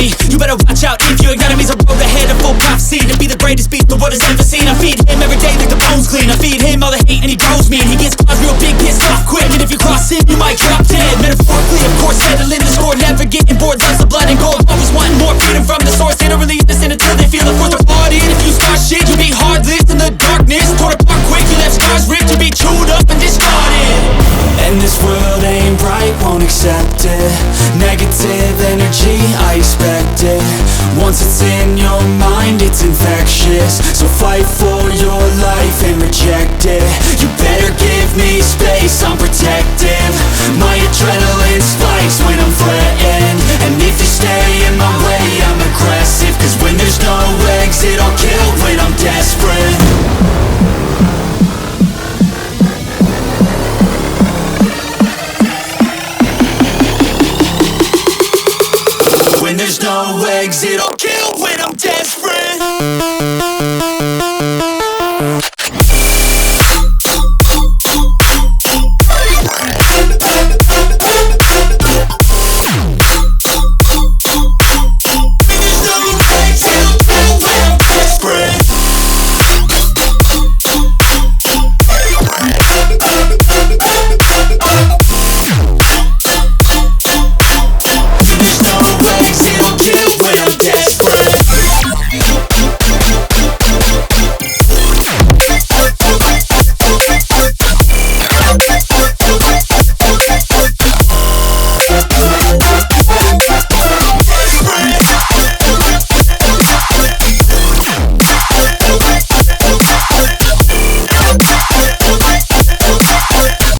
me. You better watch out if your enemy's a road ahead of full prophecy to be the greatest beast the world has ever seen. I feed him every day like the bones clean. I feed him all the hate and he grows me, and he gets claws real big, pissed off quick. And if you cross him, you might drop dead. Metaphorically, of course, settling the score, never getting bored, loves of blood and gore. Always wanting more freedom from the source. They don't really understand until they feel the force applauded. If you start shit, you be heartless in the darkness, torn apart quick. You left scars ripped, you be chewed up and discarded. And this world ain't right, won't accept it. Negative energy, I expect it. Once it's in your mind, it's infectious. So fight for your life and reject it. You better give me space, I'm protective. My adrenaline spikes when I'm threatened. And if you stay in my way, I'm aggressive. Cause when there's no exit, I'll kill when I'm desperate. When there's no exit, I'll kill when I'm desperate.